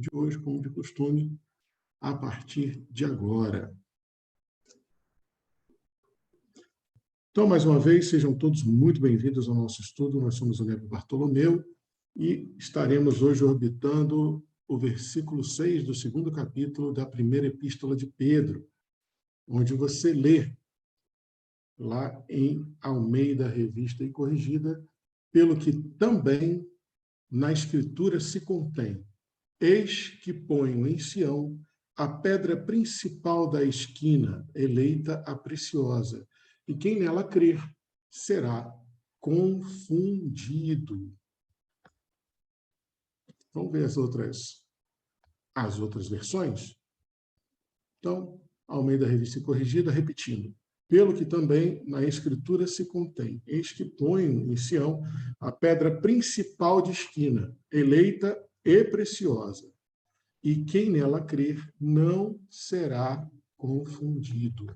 de hoje, como de costume, a partir de agora. Então, mais uma vez, sejam todos muito bem-vindos ao nosso estudo. Nós somos o Neto Bartolomeu e estaremos hoje orbitando o versículo 6 do segundo capítulo da primeira epístola de Pedro, onde você lê lá em Almeida, Revista e Corrigida, pelo que também na Escritura se contém. Eis que ponho em Sião a pedra principal da esquina, eleita a preciosa, e quem nela crer será confundido. Vamos ver as outras versões? Então, Almeida, Revista e Corrigida, repetindo. Pelo que também na Escritura se contém. Eis que ponho em Sião a pedra principal de esquina, eleita e preciosa. E quem nela crer não será confundido.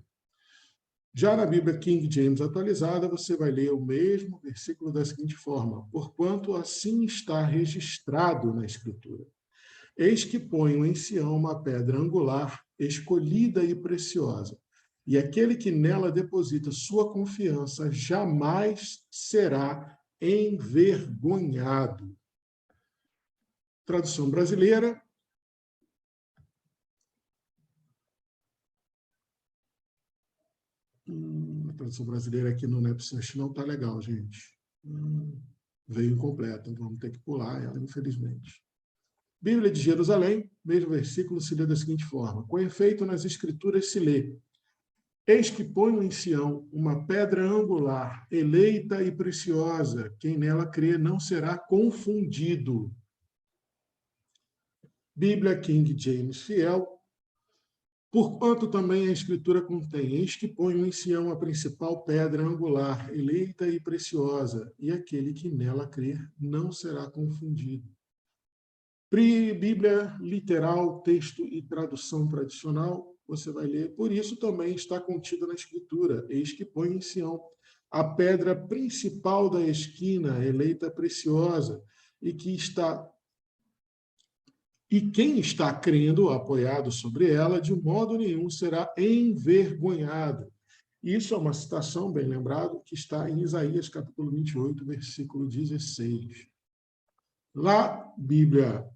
Já na Bíblia King James atualizada, você vai ler o mesmo versículo da seguinte forma: porquanto assim está registrado na Escritura. Eis que ponho em Sião uma pedra angular, escolhida e preciosa, e aquele que nela deposita sua confiança jamais será envergonhado. Tradução brasileira. A tradução brasileira aqui no NepSearch não está legal, gente. Veio incompleta, então vamos ter que pular ela, infelizmente. Bíblia de Jerusalém, mesmo versículo, se lê da seguinte forma: com efeito, nas Escrituras se lê: eis que ponho em Sião uma pedra angular, eleita e preciosa, quem nela crê não será confundido. Bíblia King James Fiel, porquanto também a Escritura contém: eis que ponho em Sião a principal pedra angular, eleita e preciosa, e aquele que nela crer não será confundido. Bíblia literal, texto e tradução tradicional, você vai ler: por isso também está contido na Escritura: eis que põe em Sião a pedra principal da esquina, eleita preciosa, e quem está crendo, apoiado sobre ela, de modo nenhum será envergonhado. Isso é uma citação, bem lembrado, que está em Isaías, capítulo 28, versículo 16. Lá, Bíblia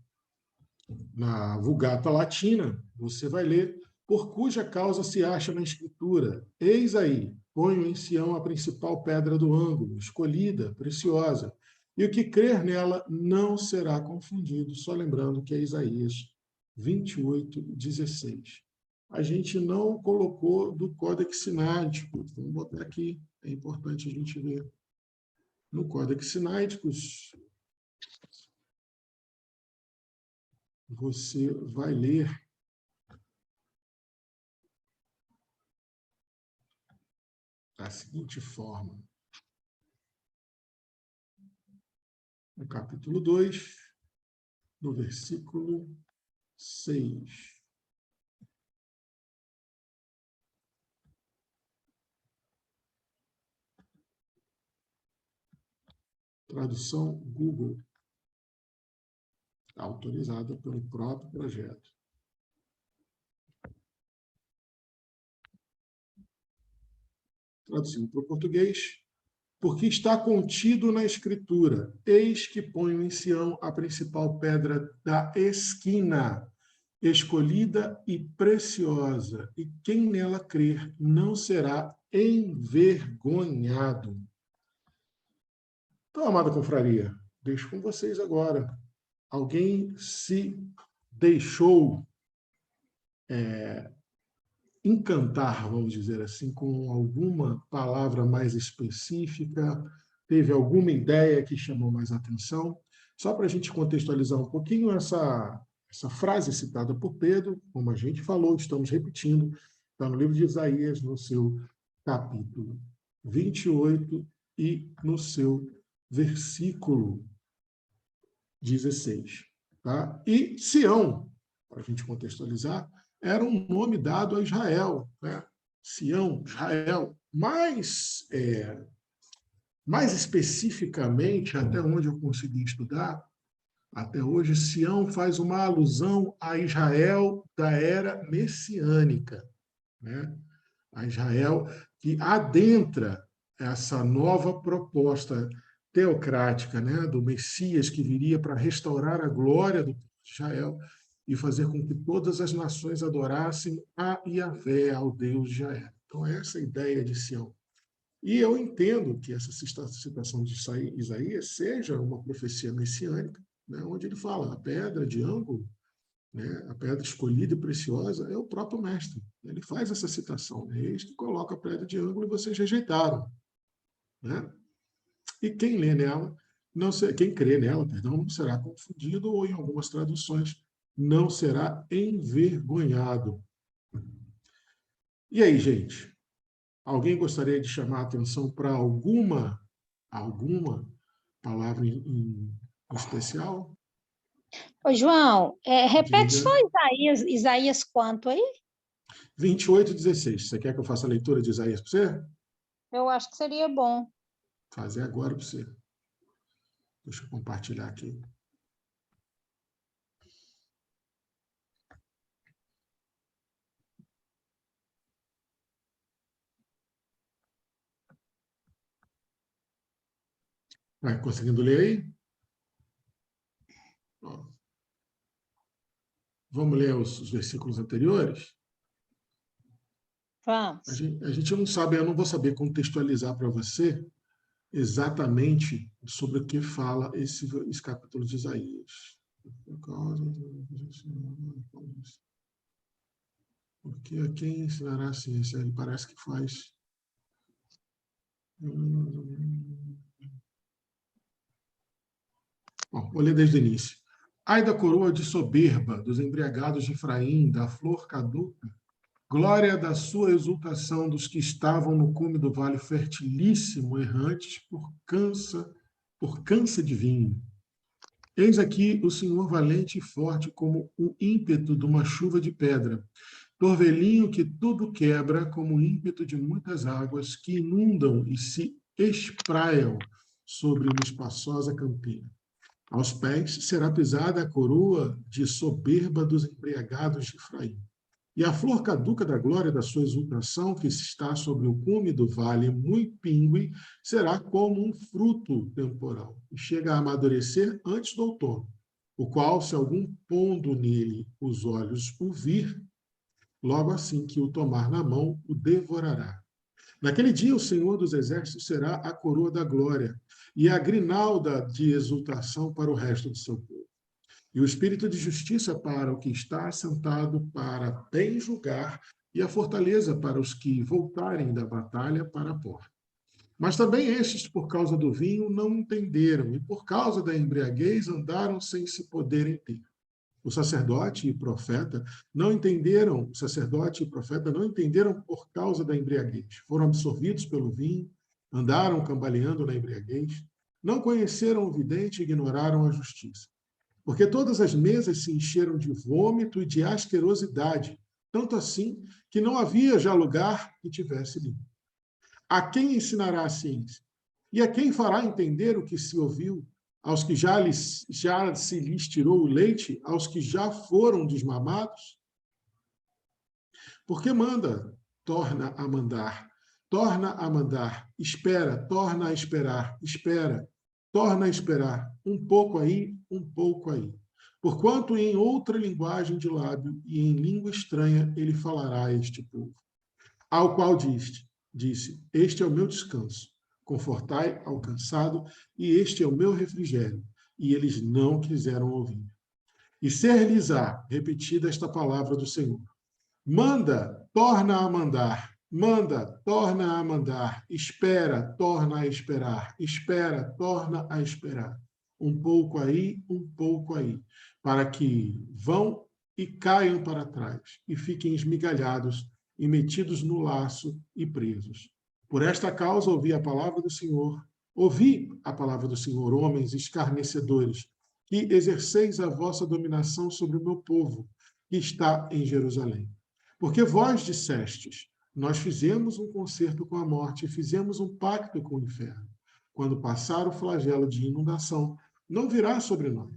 na Vulgata Latina, você vai ler: por cuja causa se acha na Escritura: eis aí, ponho em Sião a principal pedra do ângulo, escolhida, preciosa, e o que crer nela não será confundido. Só lembrando que é Isaías 28, 16. A gente não colocou do Códex Sinático. Vamos botar aqui, é importante a gente ver. No Códex Sináticos, você vai ler da seguinte forma: no capítulo 2, no versículo 6. Tradução Google, autorizada pelo próprio projeto. Traduzindo para o português: porque está contido na Escritura: eis que ponho em Sião a principal pedra da esquina, escolhida e preciosa, e quem nela crer não será envergonhado. Então, amada confraria, deixo com vocês agora. Alguém se deixou encantar, vamos dizer assim, com alguma palavra mais específica? Teve alguma ideia que chamou mais atenção? Só para a gente contextualizar um pouquinho essa frase citada por Pedro, como a gente falou, estamos repetindo, está no livro de Isaías, no seu capítulo 28 e no seu versículo 16. Tá? E Sião, para a gente contextualizar, era um nome dado a Israel, né? Sião, Israel. Mais especificamente, até onde eu consegui estudar, Até hoje, Sião faz uma alusão a Israel da era messiânica, né? A Israel que adentra essa nova proposta teocrática, né, do Messias que viria para restaurar a glória do povo de Israel e fazer com que todas as nações adorassem a Yahvé, ao Deus de Israel. Então, essa é a ideia de Sião. E eu entendo que essa citação de Isaías seja uma profecia messiânica, né, onde ele fala: a pedra de ângulo, né, a pedra escolhida e preciosa é o próprio mestre. Ele faz essa citação: né, eis que coloca a pedra de ângulo e vocês rejeitaram. Né? E quem lê nela, quem crê nela, perdão, não será confundido, ou em algumas traduções, não será envergonhado. E aí, gente? Alguém gostaria de chamar a atenção para alguma palavra em especial? Ô, João, repete só Diga. Isaías quanto aí? 28:16. Você quer que eu faça a leitura de Isaías para você? Eu acho que seria bom. Fazer agora para você. Deixa eu compartilhar aqui. Vai conseguindo ler aí? Ó, vamos ler os versículos anteriores? Vamos. A gente não sabe, eu não vou saber contextualizar para você exatamente sobre o que fala esse capítulo de Isaías. Porque a quem ensinará a ciência? Ele parece que faz. Bom, vou ler desde o início. Ai da coroa de soberba dos embriagados de Efraim, da flor caduca, glória da sua exultação dos que estavam no cume do vale fertilíssimo, errantes por cansa de vinho. Eis aqui o Senhor valente e forte como o ímpeto de uma chuva de pedra, torvelinho que tudo quebra como o ímpeto de muitas águas que inundam e se espraiam sobre uma espaçosa campina. Aos pés será pisada a coroa de soberba dos embriagados de Efraim. E a flor caduca da glória da sua exultação, que está sobre o cume do vale muito píngue, será como um fruto temporal, e chega a amadurecer antes do outono, o qual, se algum pondo nele os olhos o vir, logo assim que o tomar na mão, o devorará. Naquele dia, o Senhor dos Exércitos será a coroa da glória e a grinalda de exultação para o resto do seu povo. E o espírito de justiça para o que está assentado para bem julgar, e a fortaleza para os que voltarem da batalha para a porta. Mas também estes, por causa do vinho, não entenderam, e por causa da embriaguez andaram sem se poderem ter. O sacerdote e profeta não entenderam por causa da embriaguez. Foram absorvidos pelo vinho, andaram cambaleando na embriaguez, não conheceram o vidente e ignoraram a justiça. Porque todas as mesas se encheram de vômito e de asquerosidade, tanto assim que não havia já lugar que tivesse limpo. A quem ensinará a ciência? E a quem fará entender o que se ouviu? Aos que já se lhes tirou o leite? Aos que já foram desmamados? Porque manda, torna a mandar, espera, torna a esperar, espera, torna a esperar, um pouco aí, um pouco aí. Porquanto em outra linguagem de lábio e em língua estranha ele falará a este povo. Ao qual disse, este é o meu descanso, confortai ao cansado, e este é o meu refrigério. E eles não quiseram ouvir. E ser-lhes-á repetida esta palavra do Senhor. Manda, torna a mandar. Manda, torna a mandar. Espera, torna a esperar. Espera, torna a esperar. Um pouco aí, para que vão e caiam para trás e fiquem esmigalhados e metidos no laço e presos. Por esta causa ouvi a palavra do Senhor, homens escarnecedores, que exerceis a vossa dominação sobre o meu povo, que está em Jerusalém. Porque vós dissestes, nós fizemos um concerto com a morte e fizemos um pacto com o inferno. Quando passar o flagelo de inundação, não virá sobre nós,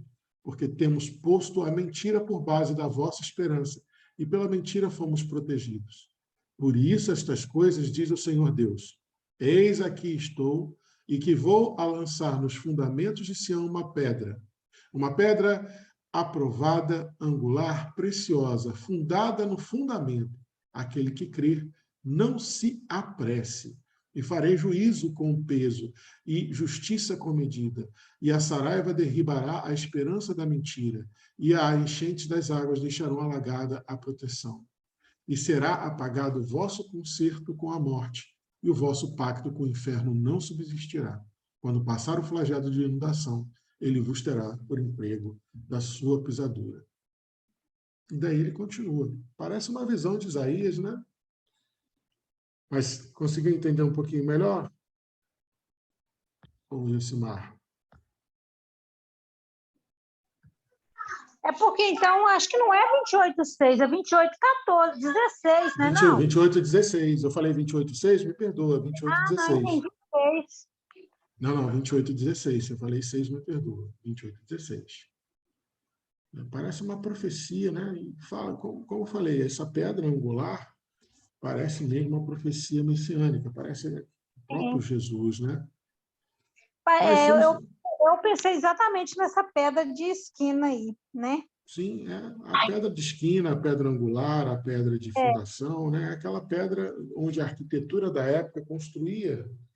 porque temos posto a mentira por base da vossa esperança, e pela mentira fomos protegidos. Por isso estas coisas diz o Senhor Deus: eis aqui estou, e que vou a lançar nos fundamentos de Sião uma pedra aprovada, angular, preciosa, fundada no fundamento. Aquele que crer, não se apresse. E farei juízo com o peso, e justiça com medida. E a saraiva derribará a esperança da mentira, e a enchente das águas deixarão alagada a proteção. E será apagado o vosso concerto com a morte, e o vosso pacto com o inferno não subsistirá. Quando passar o flagelo de inundação, ele vos terá por emprego da sua pisadura. E daí ele continua. Parece uma visão de Isaías, né? Mas conseguiu entender um pouquinho melhor? Ô, Josimar? É porque, então, acho que não é 28,6, é 28,14, 16, né? 28,16. Eu falei 28,6? Me perdoa, 28,16. Não, entendi 6. Não, 28,16. Se eu falei 6, me perdoa. 28,16. Parece uma profecia, né? E fala, como eu falei, essa pedra angular parece mesmo uma profecia messiânica, parece o próprio Jesus, né? Eu pensei exatamente nessa pedra de esquina aí, né? Sim, a pedra de esquina, a pedra angular, a pedra de fundação, né? Aquela pedra onde a arquitetura da época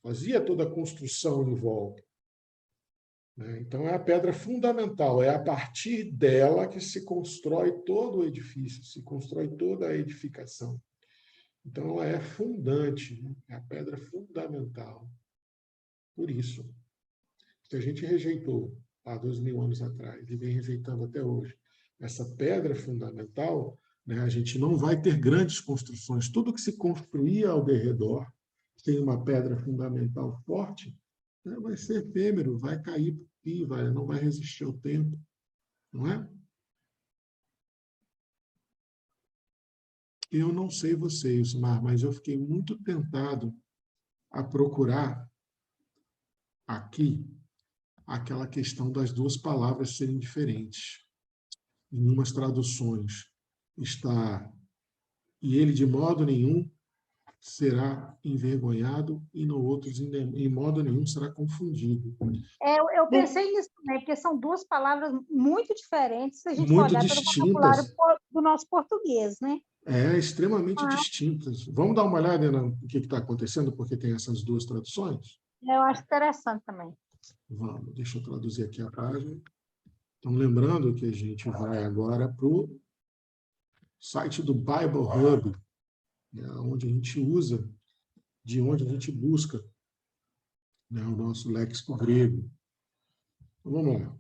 fazia toda a construção em volta. Então, é a pedra fundamental, é a partir dela que se constrói todo o edifício, se constrói toda a edificação. Então, ela é fundante, né? É a pedra fundamental. Por isso, se a gente rejeitou há 2000 anos atrás e vem rejeitando até hoje essa pedra fundamental, né, a gente não vai ter grandes construções. Tudo que se construía ao derredor, sem uma pedra fundamental forte, né, vai ser efêmero, vai cair e não vai resistir ao tempo, não é? Eu não sei vocês, mas eu fiquei muito tentado a procurar aqui aquela questão das duas palavras serem diferentes. Em umas traduções está e ele de modo nenhum será envergonhado e no outros em modo nenhum será confundido. Eu pensei nisso também, porque são duas palavras muito diferentes se a gente for Muito olhar pelo vocabulário do nosso português, né? Extremamente distintas. Vamos dar uma olhada no que está acontecendo, porque tem essas duas traduções? Eu acho interessante também. Vamos, deixa eu traduzir aqui a página. Então, lembrando que a gente vai agora para o site do Bible Hub, onde a gente usa, de onde a gente busca, né, o nosso léxico grego. Então, vamos lá.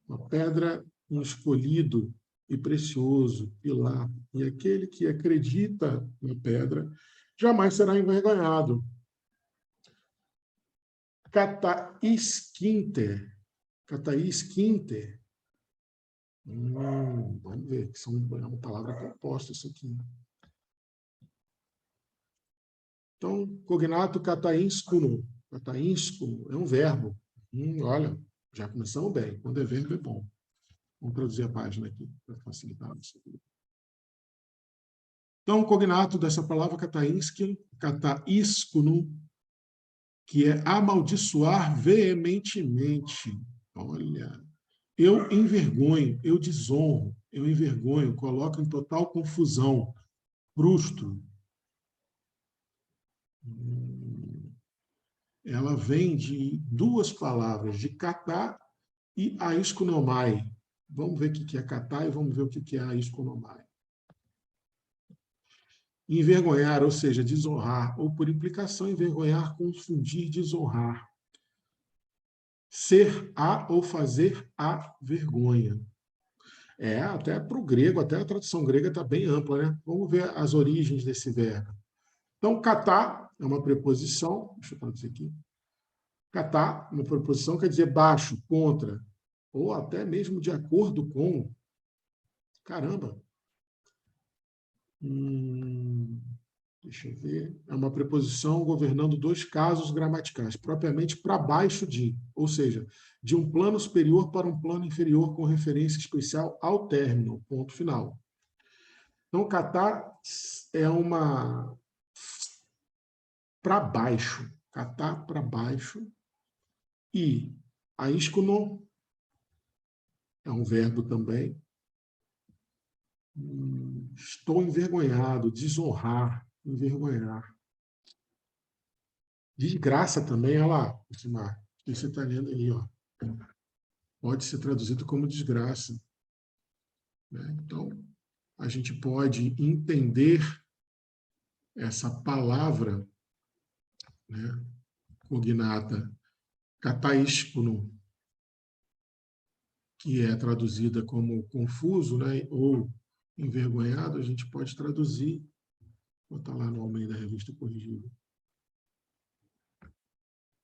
Uma pedra, um escolhido e precioso pilar, e aquele que acredita na pedra jamais será envergonhado. Kataiskinter. Kataiskinter. Vamos ver, que é uma palavra composta isso aqui. Então, cognato kataínskuno. Kataínskuno é um verbo. Olha, já começamos bem. Quando é verbo, é bom. Vamos traduzir a página aqui, para facilitar isso aqui. Então, o cognato dessa palavra kataískuno, que é amaldiçoar veementemente. Olha, eu envergonho, eu desonro, eu envergonho, coloco em total confusão, frustro. Ela vem de duas palavras, de katá e aiskunomai. Vamos ver o que é katá e vamos ver o que é aiskunomai. Envergonhar, ou seja, desonrar, ou por implicação, envergonhar, confundir, desonrar. Ser a ou fazer a vergonha. Até para o grego, até a tradução grega está bem ampla, né? Vamos ver as origens desse verbo. Então, katá é uma preposição, deixa eu traduzir aqui. Katá, uma preposição, quer dizer baixo, contra, ou até mesmo de acordo com. Caramba! Deixa eu ver. É uma preposição governando dois casos gramaticais, propriamente para baixo de, ou seja, de um plano superior para um plano inferior com referência especial ao término, ponto final. Então, catar é uma para baixo, catar para baixo, e aíscono é um verbo também. Estou envergonhado, desonrar, envergonhar. Desgraça também, olha lá, Simar, que você está lendo aí, ó. Pode ser traduzido como desgraça, né? Então, a gente pode entender essa palavra, né, cognata kataíscono, que é traduzida como confuso, né, ou envergonhado, a gente pode traduzir, vou botar lá no Almeida Revista Corrigida.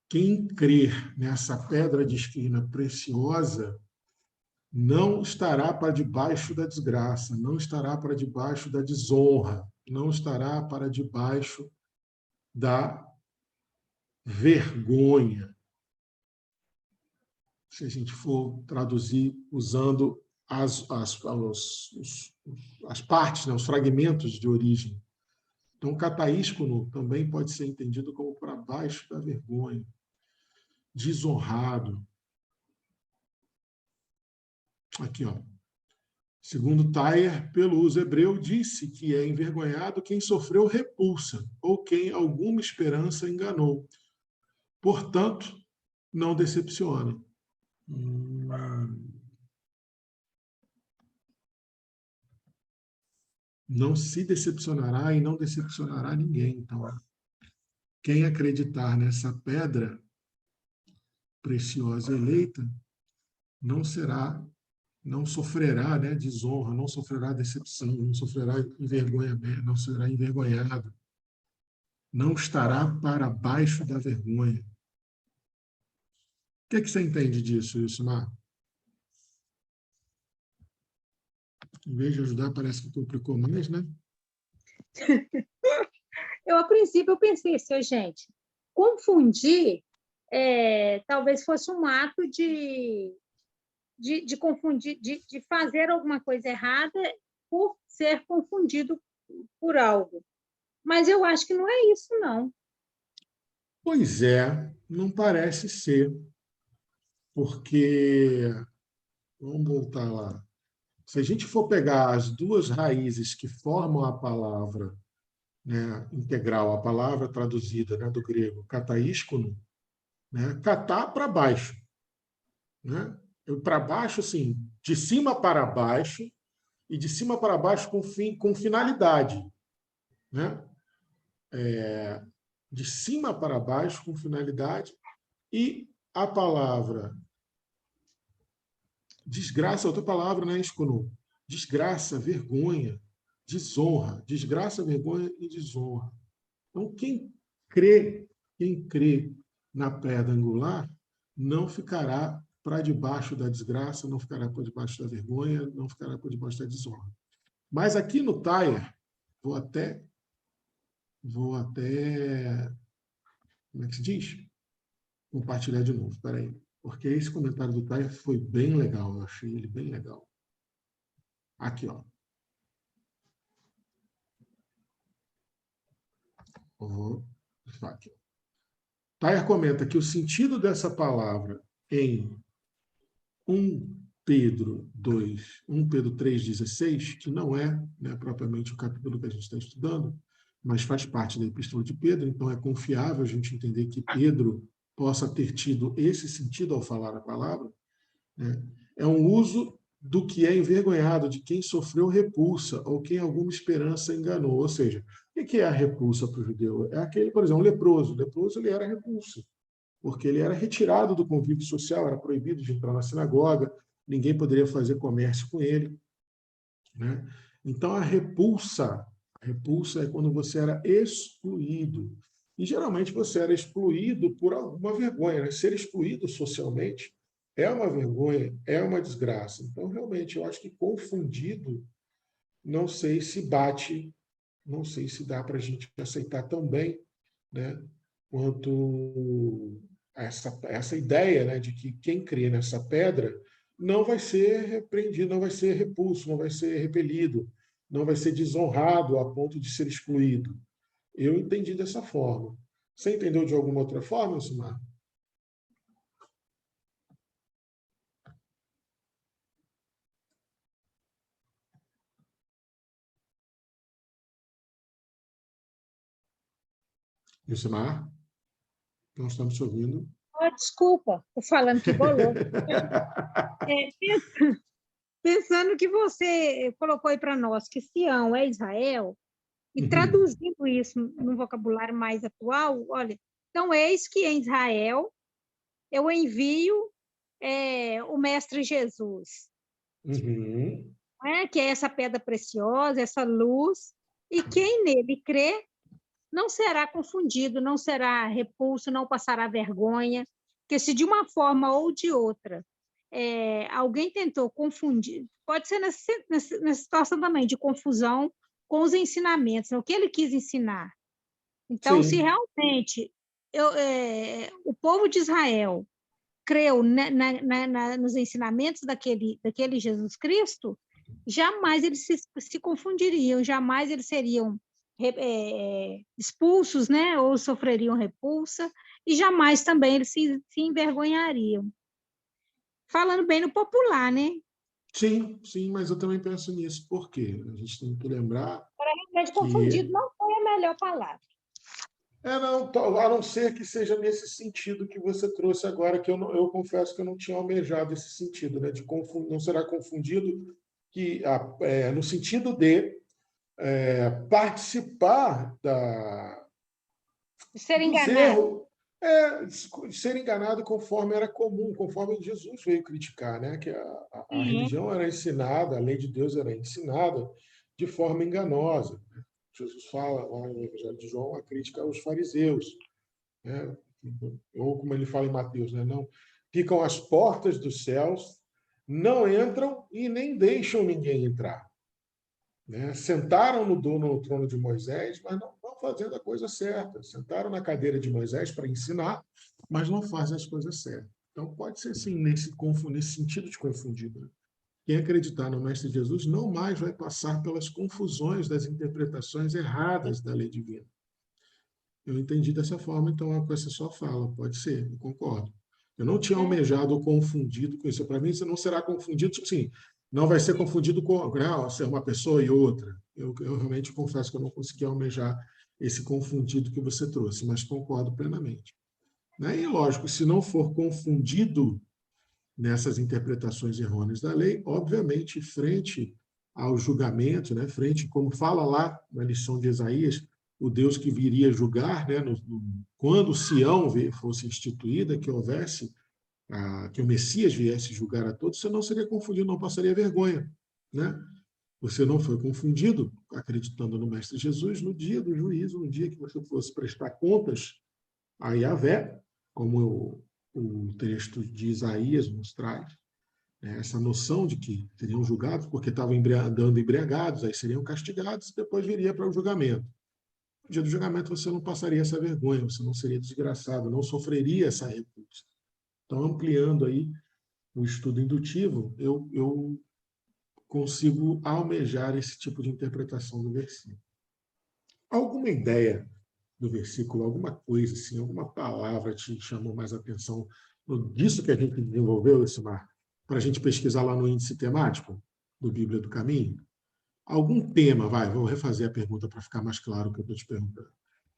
Quem crer nessa pedra de esquina preciosa não estará para debaixo da desgraça, não estará para debaixo da desonra, não estará para debaixo da vergonha. Se a gente for traduzir usando as partes, né, os fragmentos de origem. Então, cataíscono também pode ser entendido como para baixo da vergonha, desonrado. Aqui, ó. Segundo Thayer, pelo uso hebreu, disse que é envergonhado quem sofreu repulsa ou quem alguma esperança enganou. Portanto, não decepciona. Não se decepcionará e não decepcionará ninguém. Então, quem acreditar nessa pedra preciosa eleita não será, não sofrerá, né, desonra, não sofrerá decepção, não sofrerá envergonhamento, não será envergonhado, não estará para baixo da vergonha. O que você entende disso, Ilsimar? Em vez de ajudar, parece que complicou mais, né? A princípio, eu pensei assim, gente, confundir talvez fosse um ato de confundir, de fazer alguma coisa errada por ser confundido por algo. Mas eu acho que não é isso, não. Pois é, não parece ser, porque, vamos voltar lá, se a gente for pegar as duas raízes que formam a palavra, né, integral, a palavra traduzida, né, do grego, kataíscono, né, katá para baixo. Né? Para baixo, assim, de cima para baixo, e de cima para baixo com finalidade. Né? De cima para baixo com finalidade, e a palavra desgraça, outra palavra, né, Escono? Desgraça, vergonha, desonra. Desgraça, vergonha e desonra. Então, quem crê na pedra angular não ficará para debaixo da desgraça, não ficará por debaixo da vergonha, não ficará por debaixo da desonra. Mas aqui no Thayer, vou até, como é que se diz? Compartilhar de novo, espera aí. Porque esse comentário do Thayer foi bem legal, eu achei ele bem legal. Aqui, ó. Aqui. Thayer comenta que o sentido dessa palavra em 1 Pedro 3,16, que não é, né, propriamente o capítulo que a gente está estudando, mas faz parte da Epístola de Pedro, então é confiável a gente entender que Pedro possa ter tido esse sentido ao falar a palavra, né? É um uso do que é envergonhado, de quem sofreu repulsa ou quem alguma esperança enganou. Ou seja, o que é a repulsa para o judeu? É aquele, por exemplo, leproso. O leproso ele era repulso, porque ele era retirado do convívio social, era proibido de entrar na sinagoga, ninguém poderia fazer comércio com ele. Né? Então, a repulsa é quando você era excluído. E, geralmente, você era excluído por alguma vergonha. Né? Ser excluído socialmente é uma vergonha, é uma desgraça. Então, realmente, eu acho que confundido, não sei se bate não sei se dá para a gente aceitar também, né, quanto a essa ideia, né, de que quem crê nessa pedra não vai ser repreendido, não vai ser repulso, não vai ser repelido, não vai ser desonrado a ponto de ser excluído. Eu entendi dessa forma. Você entendeu de alguma outra forma, Simar? Simar, nós estamos te ouvindo. Oh, desculpa, estou falando que bolou. É, pensando que você colocou aí para nós que Sião é Israel, e Uhum. traduzindo isso num vocabulário mais atual, olha, então eis que em Israel eu envio o Mestre Jesus, Uhum. que é essa pedra preciosa, essa luz, e quem nele crê não será confundido, não será repulso, não passará vergonha, que se de uma forma ou de outra alguém tentou confundir, pode ser nessa situação também de confusão com os ensinamentos, o que ele quis ensinar. Então, se Sim, realmente o povo de Israel creu nos ensinamentos daquele Jesus Cristo, jamais eles se confundiriam, jamais eles seriam expulsos, né, ou sofreriam repulsa, e jamais também eles se envergonhariam. Falando bem no popular, né? sim, sim, mas eu também penso nisso. Por quê? A gente tem que lembrar Realmente confundido que não foi a melhor palavra. não, a não ser que seja nesse sentido que você trouxe agora, que eu confesso que eu não tinha almejado esse sentido, né, de não será confundido que no sentido de participar De ser dos enganado. erros, de ser enganado conforme era comum, conforme Jesus veio criticar, né? Que a Sim, religião era ensinada, a lei de Deus era ensinada de forma enganosa. Né? Jesus fala lá no Evangelho de João a crítica aos fariseus, né? Ou como ele fala em Mateus, né? Não ficam às portas dos céus, não entram e nem deixam ninguém entrar. Né? Sentaram no trono de Moisés, mas não estão fazendo a coisa certa. Sentaram na cadeira de Moisés para ensinar, mas não fazem as coisas certas. Então, pode ser sim, nesse sentido de confundido. Né? Quem acreditar no Mestre Jesus não mais vai passar pelas confusões das interpretações erradas da lei divina. Eu entendi dessa forma, então é o que você só fala. Pode ser, eu concordo. Eu não tinha almejado ou confundido com isso. Para mim, você não será confundido, tipo assim, não vai ser confundido com ser uma pessoa e outra. Eu realmente confesso que eu não consegui almejar esse confundido que você trouxe, mas concordo plenamente. Né? E, lógico, se não for confundido nessas interpretações errôneas da lei, obviamente, frente ao julgamento, né, frente, como fala lá na lição de Isaías, o Deus que viria julgar, né, quando Sião fosse instituída, que houvesse, que o Messias viesse julgar a todos, você não seria confundido, não passaria vergonha, né? Você não foi confundido, acreditando no Mestre Jesus, no dia do juízo, no dia que você fosse prestar contas a Yahvé, como o texto de Isaías nos traz, né, essa noção de que seriam julgados porque estavam andando embriagados, aí seriam castigados e depois viria para o julgamento. No dia do julgamento você não passaria essa vergonha, você não seria desgraçado, não sofreria essa repulsa. Então, ampliando aí o estudo indutivo, eu consigo almejar esse tipo de interpretação do versículo. Alguma ideia do versículo, alguma coisa assim, alguma palavra te chamou mais atenção disso que a gente desenvolveu, Mar, para a gente pesquisar lá no índice temático do Bíblia do Caminho? Algum tema, vou refazer a pergunta para ficar mais claro o que eu estou te perguntando.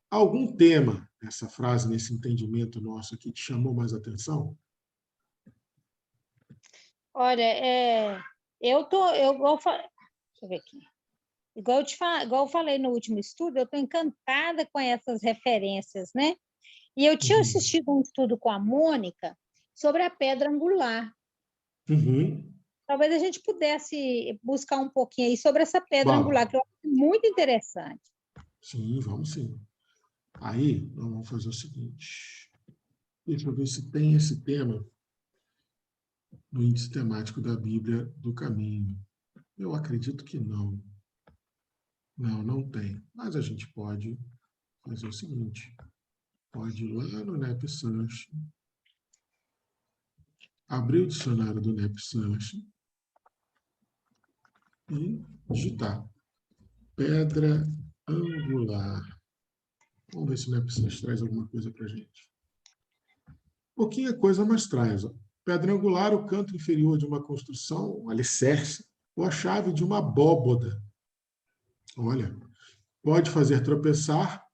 Algum tema nessa frase, nesse entendimento nosso aqui, te chamou mais atenção? olha, deixa eu ver aqui. Igual eu falei no último estudo, eu estou encantada com essas referências, né? E eu tinha Uhum. assistido um estudo com a Mônica sobre a pedra angular. Uhum. Talvez a gente pudesse buscar um pouquinho aí sobre essa pedra angular, Vamos. que eu acho muito interessante. Sim, vamos sim. Aí, nós vamos fazer o seguinte. Deixa eu ver se tem esse tema no índice temático da Bíblia do Caminho. Eu acredito que não. Não, não tem. Mas a gente pode fazer o seguinte. Pode ir lá no NEP Sanche, abrir o dicionário do NEP Sanche e digitar pedra angular. Vamos ver se o NEP Sanche traz alguma coisa para a gente. Pouquinha coisa, mas traz. Ó. Pedra angular, o canto inferior de uma construção, um alicerce, ou a chave de uma abóboda. Olha, pode fazer tropeçar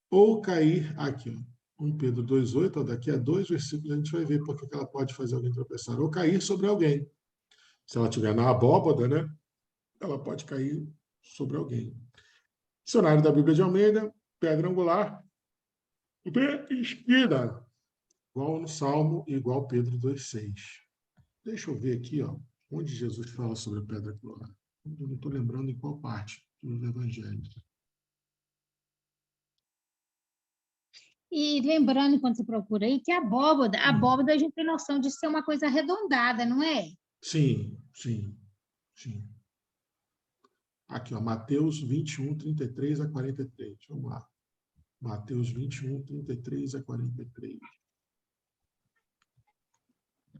ou cair aqui. Ó. 1 Pedro 2,8, ó, daqui a 2 versículos a gente vai ver porque que ela pode fazer alguém tropeçar ou cair sobre alguém. Se ela estiver na abóboda, né, ela pode cair sobre alguém. Dicionário da Bíblia de Almeida, pedra angular, de esquina, igual no Salmo e igual Pedro 2,6. Deixa eu ver aqui, ó, onde Jesus fala sobre a pedra angular. Eu não estou lembrando em qual parte dos evangelhos. E lembrando, quando você procura aí, que a abóboda a gente tem noção de ser uma coisa arredondada, não é? Sim, sim, sim. Aqui, ó, Mateus 21, 33 a 43. Vamos lá. Mateus 21, 33 a 43.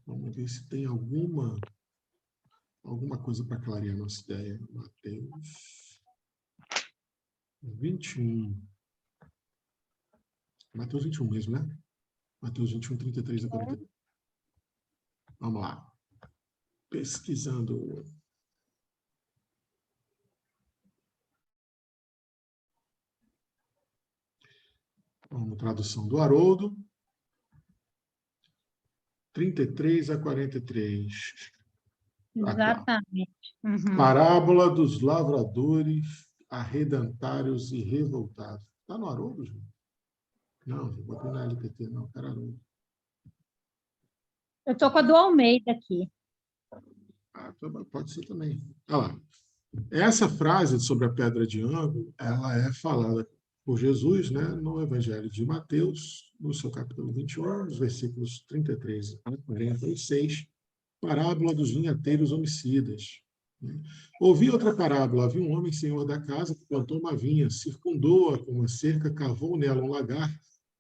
Vamos ver se tem alguma coisa para clarear a nossa ideia. Mateus 21. Mateus 21 mesmo, né? Mateus 21, 33 a 43. Vamos lá. Pesquisando. Vamos, tradução do Haroldo. 33 a 43. Exatamente. Uhum. Parábola dos lavradores arredentários e revoltados. Está no Haroldo, Ju? Não, eu botei na LPT, não, era Haroldo. Eu estou com a do Almeida aqui. Ah, pode ser também. Olha lá. Essa frase sobre a pedra de ângulo, ela é falada por Jesus, né, no Evangelho de Mateus, no seu capítulo 21, nos versículos 33 a 46, parábola dos vinhateiros homicidas. Ouvi outra parábola. Havia um homem senhor da casa que plantou uma vinha, circundou-a com uma cerca, cavou nela um lagar,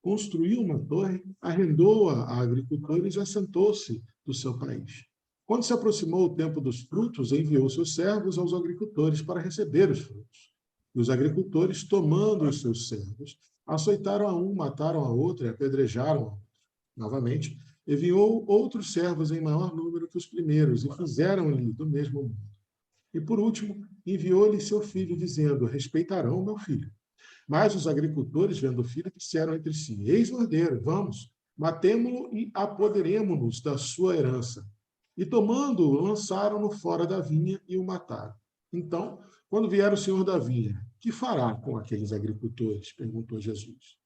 construiu uma torre, arrendou-a a agricultores e assentou-se do seu país. Quando se aproximou o tempo dos frutos, enviou seus servos aos agricultores para receber os frutos. E os agricultores, tomando os seus servos, açoitaram a um, mataram a outro e apedrejaram a outro. Novamente, enviou outros servos em maior número que os primeiros e fizeram-lhe do mesmo modo. E, por último, enviou-lhe seu filho, dizendo: respeitarão o meu filho. Mas os agricultores, vendo o filho, disseram entre si: eis o herdeiro, vamos, matemo-lo e apoderemo-nos da sua herança. E, tomando-o, lançaram-no fora da vinha e o mataram. Então, quando vier o senhor da vinha, que fará com aqueles agricultores? Perguntou Jesus.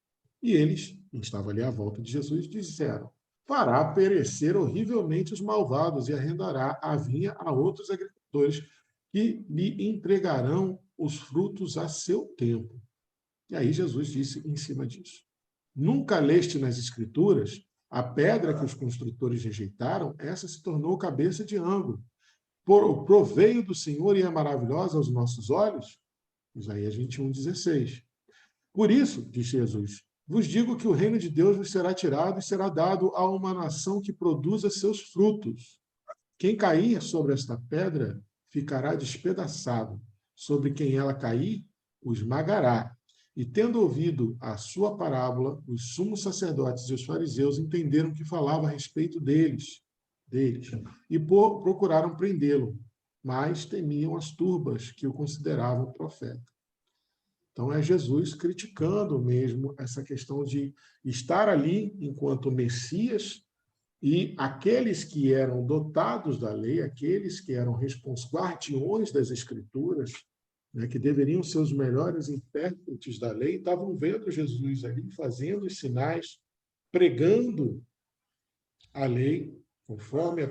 E eles, que estavam ali à volta de Jesus, disseram: fará perecer horrivelmente os malvados e arrendará a vinha a outros agricultores que lhe entregarão os frutos a seu tempo. E aí Jesus disse em cima disso: nunca leste nas Escrituras a pedra que os construtores rejeitaram, essa se tornou cabeça de ângulo. O proveio do Senhor e é maravilhosa aos nossos olhos? Isaías 21, 16. Por isso, disse Jesus, vos digo que o reino de Deus vos será tirado e será dado a uma nação que produza seus frutos. Quem cair sobre esta pedra ficará despedaçado. Sobre quem ela cair, o esmagará. E tendo ouvido a sua parábola, os sumos sacerdotes e os fariseus entenderam que falava a respeito deles e procuraram prendê-lo, mas temiam as turbas que o consideravam profeta. Então, é Jesus criticando mesmo essa questão de estar ali enquanto Messias e aqueles que eram dotados da lei, aqueles que eram guardiões das Escrituras, né, que deveriam ser os melhores intérpretes da lei, estavam vendo Jesus ali fazendo os sinais, pregando a lei, conforme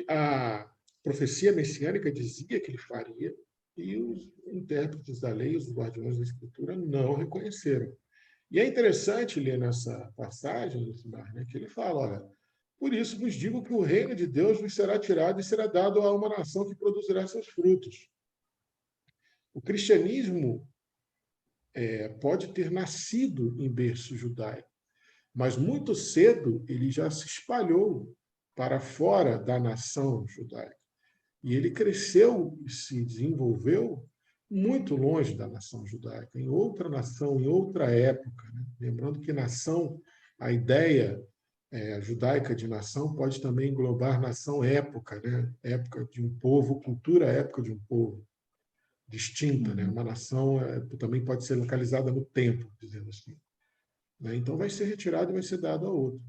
a profecia messiânica dizia que ele faria, e os intérpretes da lei, os guardiões da Escritura, não reconheceram. E é interessante ler nessa passagem, né, que ele fala, olha, Por isso vos digo que o reino de Deus vos será tirado e será dado a uma nação que produzirá seus frutos. O cristianismo pode ter nascido em berço judaico, mas muito cedo ele já se espalhou para fora da nação judaica. E ele cresceu e se desenvolveu muito longe da nação judaica, em outra nação, em outra época. Né? Lembrando que nação, a ideia judaica de nação pode também englobar nação época, né? Época de um povo, cultura época de um povo, distinta. Né? Uma nação também pode ser localizada no tempo, dizendo assim. Né? Então vai ser retirado e vai ser dado a outro.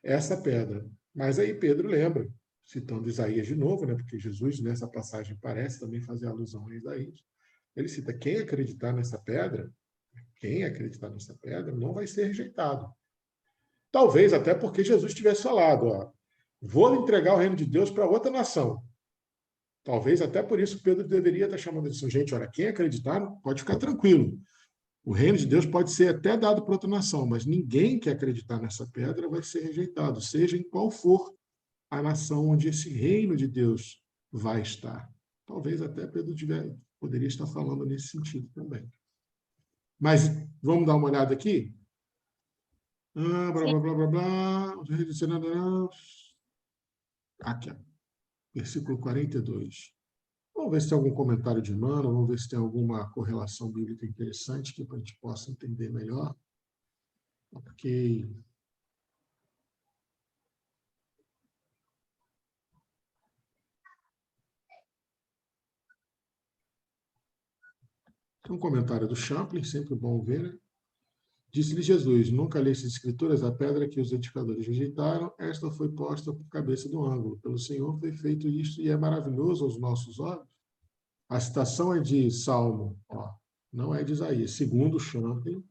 Essa pedra. Mas aí Pedro lembra, citando Isaías de novo, né? Porque Jesus, nessa passagem, parece também fazer alusão a Isaías. Ele cita: quem acreditar nessa pedra não vai ser rejeitado. Talvez até porque Jesus tivesse falado: ó, vou entregar o reino de Deus para outra nação. Talvez até por isso Pedro deveria estar chamando de gente: olha, quem acreditar pode ficar tranquilo. O reino de Deus pode ser até dado para outra nação, mas ninguém que acreditar nessa pedra vai ser rejeitado, seja em qual for a nação onde esse reino de Deus vai estar. Talvez até Pedro poderia estar falando nesse sentido também. Mas vamos dar uma olhada aqui? Blá, blá, blá, blá, blá. Aqui, ó. Versículo 42. Vamos ver se tem algum comentário de Emmanuel, vamos ver se tem alguma correlação bíblica interessante que a gente possa entender melhor. Ok. Tem um comentário do Champlin, sempre bom ver, né? Disse-lhe Jesus: nunca leste as escrituras, a pedra que os edificadores rejeitaram, esta foi posta por cabeça do ângulo. Pelo Senhor foi feito isto e é maravilhoso aos nossos olhos. A citação é de Salmo, ó, não é de Isaías. Segundo Champlin,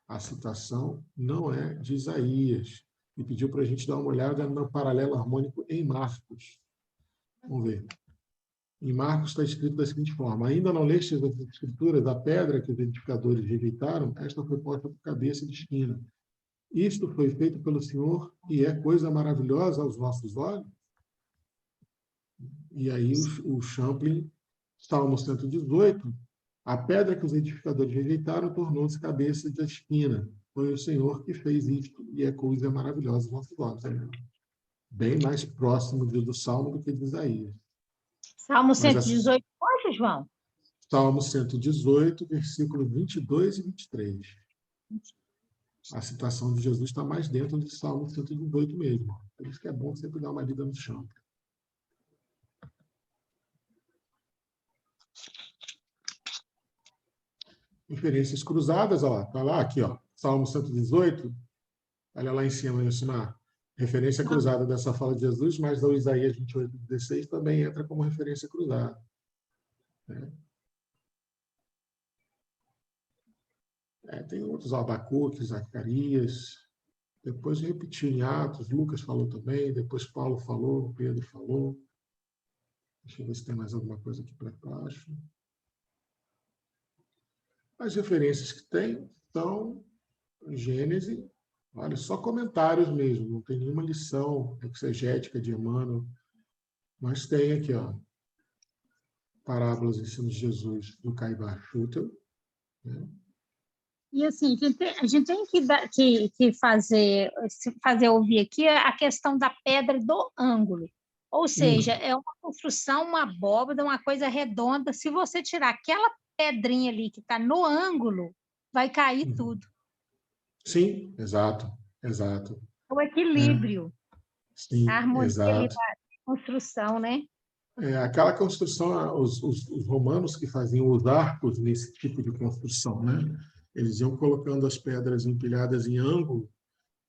a citação não é de Isaías. E pediu para a gente dar uma olhada no paralelo harmônico em Marcos. Vamos ver. Em Marcos está escrito da seguinte forma: ainda não leste as escrituras, da pedra que os edificadores rejeitaram, esta foi posta por cabeça de esquina. Isto foi feito pelo Senhor e é coisa maravilhosa aos nossos olhos? E aí o Champlin, Salmo 118, a pedra que os edificadores rejeitaram tornou-se cabeça da esquina. Foi o Senhor que fez isto e é coisa maravilhosa aos nossos olhos. É bem mais próximo do Salmo do que de Isaías. Salmo 118, pode, João? Salmo 118, versículos 22 e 23. A citação de Jesus está mais dentro do Salmo 118 mesmo. Por isso que é bom sempre dar uma lida no chão. Referências cruzadas, ó, tá lá, aqui, ó, Salmo 118, olha lá em cima, Yusimar. Referência cruzada dessa fala de Jesus, mas o Isaías 28:16 também entra como referência cruzada. Né? Tem outros, Abacuque, Zacarias, depois repetiu em Atos, Lucas falou também, depois Paulo falou, Pedro falou. Deixa eu ver se tem mais alguma coisa aqui para baixo. As referências que tem são Gênesis, olha, só comentários mesmo, não tem nenhuma lição exegética de Emmanuel, mas tem aqui, ó, Parábolas e Ensinos de Jesus, do Caibar Schutel. Né? E assim, a gente tem que fazer ouvir aqui a questão da pedra do ângulo. Ou seja, é uma construção, uma abóbada, uma coisa redonda. Se você tirar aquela pedrinha ali que está no ângulo, vai cair tudo. Sim, exato, exato. O equilíbrio, sim, a harmonia exato. da construção, né? Aquela construção, os romanos que faziam os arcos nesse tipo de construção, né? Eles iam colocando as pedras empilhadas em ângulo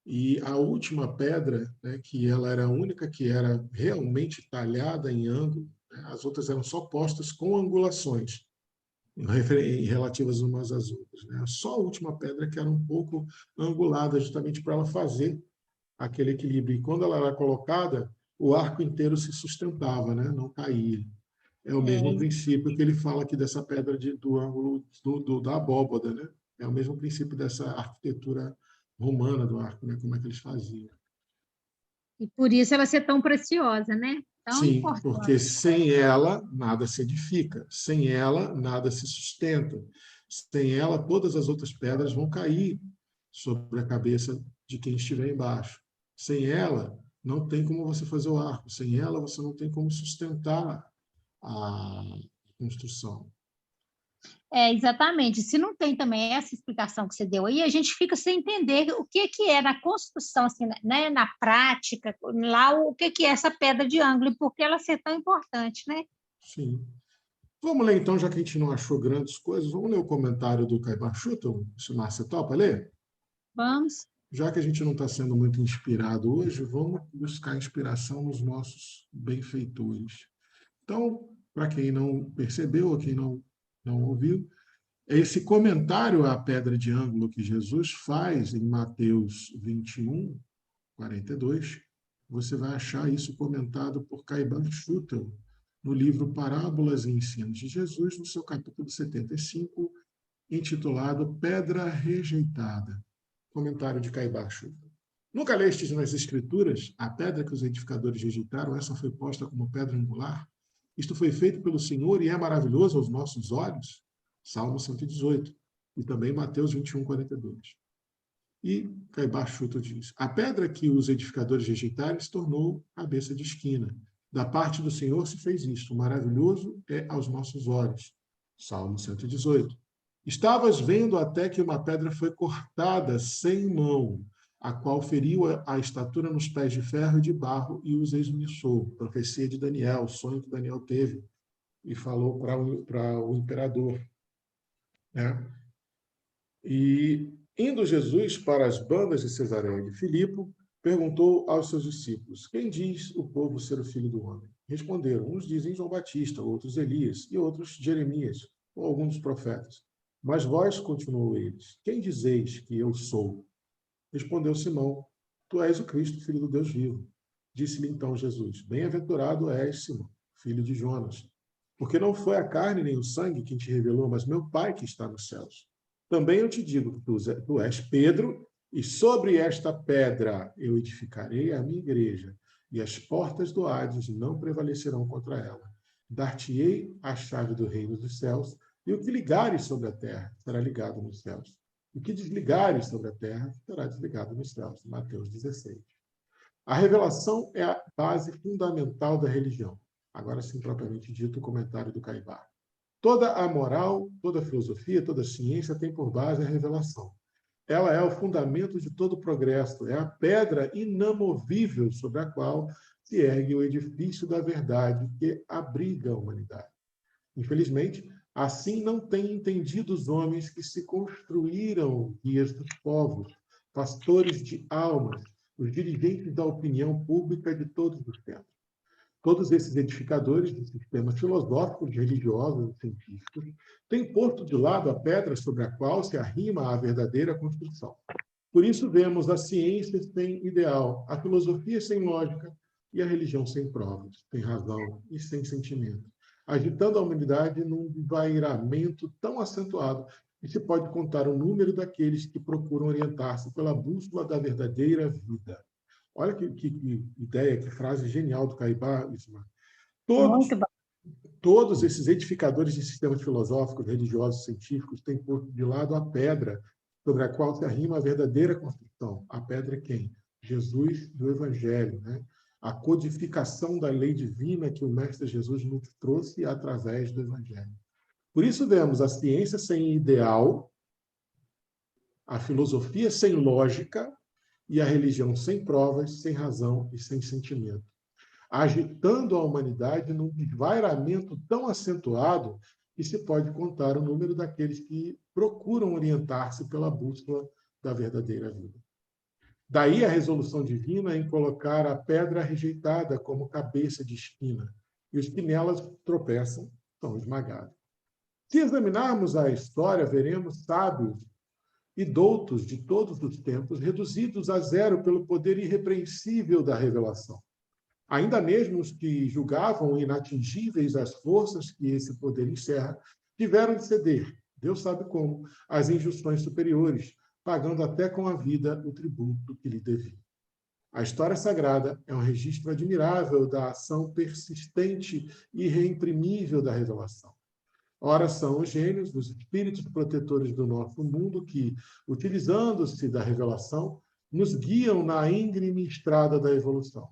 e a última pedra, né, que ela era a única que era realmente talhada em ângulo, né, as outras eram só postas com angulações relativas umas às outras. Né? Só a última pedra que era um pouco angulada, justamente para ela fazer aquele equilíbrio. E quando ela era colocada, o arco inteiro se sustentava, né? Não caía. É o mesmo princípio que ele fala aqui dessa pedra do ângulo da abóbada, né? É o mesmo princípio dessa arquitetura romana do arco, né? Como é que eles faziam. E por isso ela ser tão preciosa, né? Tão Sim, porque importante. sem ela nada se edifica, sem ela nada se sustenta, sem ela todas as outras pedras vão cair sobre a cabeça de quem estiver embaixo. Sem ela não tem como você fazer o arco, sem ela você não tem como sustentar a construção. Exatamente. Se não tem também essa explicação que você deu aí, a gente fica sem entender o que é na construção, assim, né, na prática, lá o que é essa pedra de ângulo e por que ela ser tão importante, né? Sim. Vamos ler então, já que a gente não achou grandes coisas, vamos ler o comentário do Caibar Schutel, se o Márcio topa ler? Vamos. Já que a gente não está sendo muito inspirado hoje, vamos buscar inspiração nos nossos benfeitores. Então, para quem não percebeu ou quem não ouviu, é esse comentário à pedra de ângulo que Jesus faz em Mateus 21, 42. Você vai achar isso comentado por Caibar Schutel no livro Parábolas e Ensinos de Jesus, no seu capítulo 75, intitulado Pedra Rejeitada. Comentário de Caibar Schutel. Nunca lestes nas Escrituras a pedra que os edificadores rejeitaram, essa foi posta como pedra angular? Isto foi feito pelo Senhor e é maravilhoso aos nossos olhos? Salmo 118. E também Mateus 21, 42. E Caibar Schutel diz: a pedra que os edificadores rejeitaram se tornou cabeça de esquina. Da parte do Senhor se fez isto, maravilhoso é aos nossos olhos. Salmo 118. Estavas vendo até que uma pedra foi cortada sem mão, a qual feriu a estatura nos pés de ferro e de barro e os esmiuçou. Profecia de Daniel, o sonho que Daniel teve e falou para o imperador. Né? E indo Jesus para as bandas de Cesareia de Filipe, perguntou aos seus discípulos: quem diz o povo ser o filho do homem? Responderam: uns dizem João Batista, outros Elias, e outros Jeremias, ou alguns dos profetas. Mas vós, continuou eles, quem dizeis que eu sou? Respondeu Simão: tu és o Cristo, filho do Deus vivo. Disse-lhe então Jesus: bem-aventurado és, Simão, filho de Jonas, porque não foi a carne nem o sangue quem te revelou, mas meu Pai que está nos céus. Também eu te digo que tu és Pedro, e sobre esta pedra eu edificarei a minha igreja, e as portas do Hades não prevalecerão contra ela. Dar-te-ei a chave do reino dos céus, e o que ligares sobre a terra será ligado nos céus. O que desligares sobre a terra será desligado nos céus. Mateus 16. A revelação é a base fundamental da religião. Agora sim, propriamente dito, o comentário do Caibar. Toda a moral, toda a filosofia, toda a ciência tem por base a revelação. Ela é o fundamento de todo o progresso, é a pedra inamovível sobre a qual se ergue o edifício da verdade que abriga a humanidade. Infelizmente, assim não têm entendido os homens que se construíram guias dos povos, pastores de almas, os dirigentes da opinião pública de todos os tempos. Todos esses edificadores de sistemas filosóficos, religiosos e científicos têm posto de lado a pedra sobre a qual se arrima a verdadeira construção. Por isso vemos a ciência sem ideal, a filosofia sem lógica e a religião sem provas, sem razão e sem sentimento, agitando a humanidade num envairamento tão acentuado que se pode contar o número daqueles que procuram orientar-se pela bússola da verdadeira vida. Olha que ideia, que frase genial do Caibar, Isma. Muito bom. Todos esses edificadores de sistemas filosóficos, religiosos, científicos têm posto de lado a pedra sobre a qual se arrima a verdadeira construção. A pedra é quem? Jesus do Evangelho, né? A codificação da lei divina que o Mestre Jesus nos trouxe através do Evangelho. Por isso vemos a ciência sem ideal, a filosofia sem lógica e a religião sem provas, sem razão e sem sentimento, agitando a humanidade num desvairamento tão acentuado que se pode contar o número daqueles que procuram orientar-se pela bússola da verdadeira vida. Daí a resolução divina em colocar a pedra rejeitada como cabeça de esquina, e os que nelas tropeçam são esmagados. Se examinarmos a história, veremos sábios e doutos de todos os tempos reduzidos a zero pelo poder irrepreensível da revelação. Ainda mesmo os que julgavam inatingíveis as forças que esse poder encerra, tiveram de ceder, Deus sabe como, às injunções superiores, pagando até com a vida o tributo que lhe devia. A história sagrada é um registro admirável da ação persistente e reimprimível da revelação. Ora, são os gênios, os espíritos protetores do nosso mundo que, utilizando-se da revelação, nos guiam na íngreme estrada da evolução.